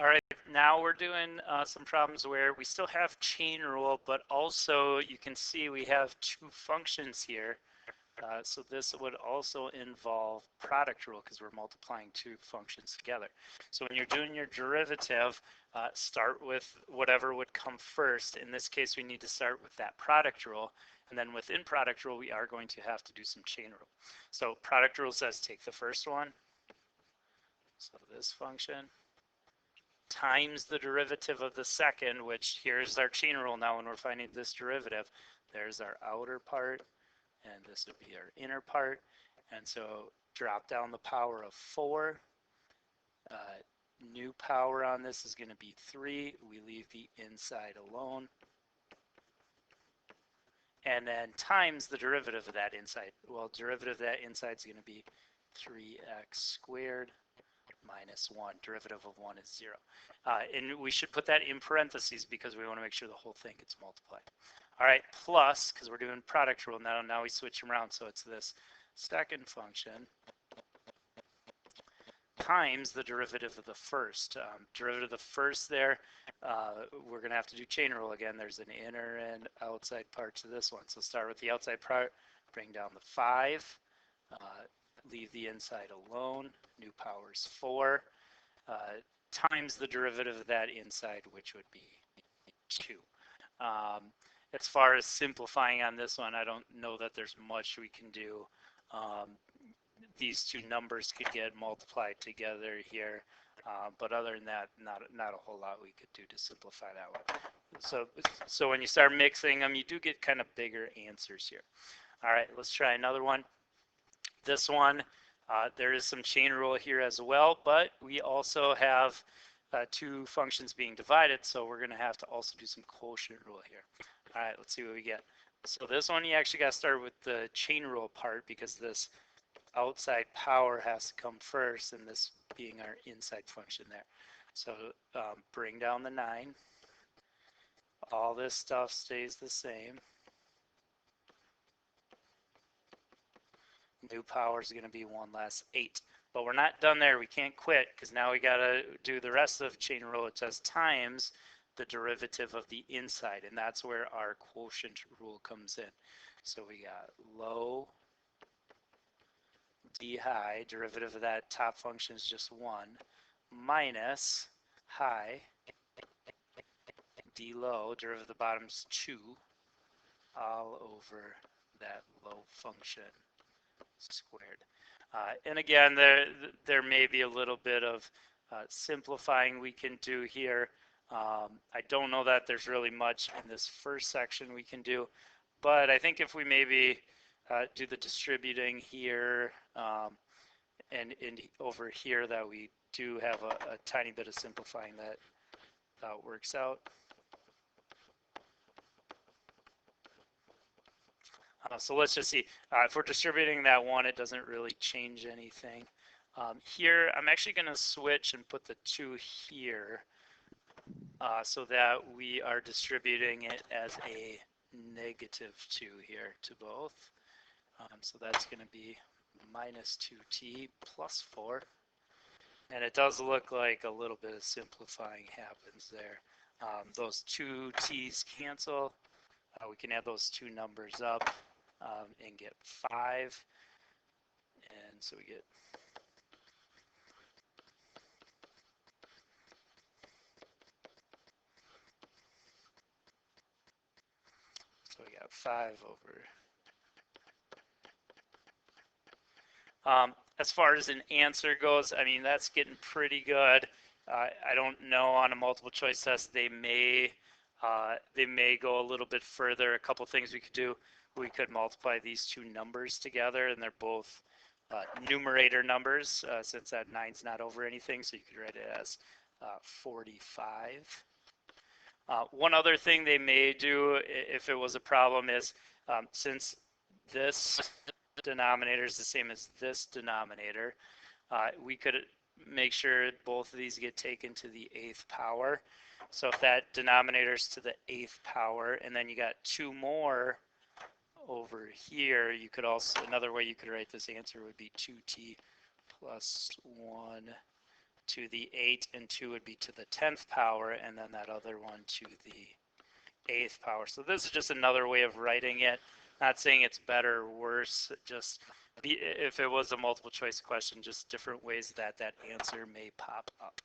All right, now we're doing some problems where we still have chain rule, but also you can see we have two functions here. So this would also involve product rule because we're multiplying two functions together. So when you're doing your derivative, start with whatever would come first. In this case, we need to start with that product rule. And then within product rule, we are going to have to do some chain rule. So product rule says take the first one, so this function, times the derivative of the second, which here's our chain rule now when we're finding this derivative. There's our outer part, and this would be our inner part. And so drop down the power of 4. New power on this is going to be 3. We leave the inside alone. And then times the derivative of that inside. Well, derivative of that inside is going to be 3x squared minus 1. Derivative of 1 is 0. And we should put that in parentheses because we want to make sure the whole thing gets multiplied. All right, plus, because we're doing product rule now, we switch them around, so it's this second function times the derivative of the first. Derivative of the first there, we're going to have to do chain rule again. There's an inner and outside part to this one. So start with the outside part, bring down the 5, leave the inside alone, new power is 4, times the derivative of that inside, which would be 2. As far as simplifying on this one, I don't know that there's much we can do. These two numbers could get multiplied together here, but other than that, not a whole lot we could do to simplify that one. So when you start mixing them, you do get kind of bigger answers here. All right, let's try another one. This one, there is some chain rule here as well, but we also have two functions being divided, so we're going to have to also do some quotient rule here. All right, let's see what we get. So this one, you actually got to start with the chain rule part because this outside power has to come first, and this being our inside function there. So bring down the 9. All this stuff stays the same. New power is going to be 1 less 8. But we're not done there. We can't quit because now we got to do the rest of chain rule. It says times the derivative of the inside, and that's where our quotient rule comes in. So we got low d high, derivative of that top function is just 1, minus high d low, derivative of the bottom is 2, all over that low function squared. And again, there may be a little bit of simplifying we can do here. I don't know that there's really much in this first section we can do, but I think if we maybe do the distributing here and over here, that we do have a tiny bit of simplifying that works out. So let's just see. If we're distributing that 1, it doesn't really change anything. Here, I'm actually going to switch and put the 2 here so that we are distributing it as a negative 2 here to both. So that's going to be minus 2t plus 4. And it does look like a little bit of simplifying happens there. Those 2 t's cancel. We can add those two numbers up and get 5. And so we get so we got 5 over. As far as an answer goes, I mean, that's getting pretty good. I don't know on a multiple choice test, they may go a little bit further. A couple things we could do. We could multiply these two numbers together, and they're both numerator numbers since that 9's not over anything, so you could write it as 45. One other thing they may do if it was a problem is since this denominator is the same as this denominator, we could make sure both of these get taken to the 8th power. So if that denominator is to the 8th power, and then you got 2 more over here, you could also, another way you could write this answer would be 2t plus 1 to the 8, and 2 would be to the 10th power, and then that other one to the 8th power. So this is just another way of writing it. Not saying it's better or worse, just if it was a multiple choice question, just different ways that that answer may pop up.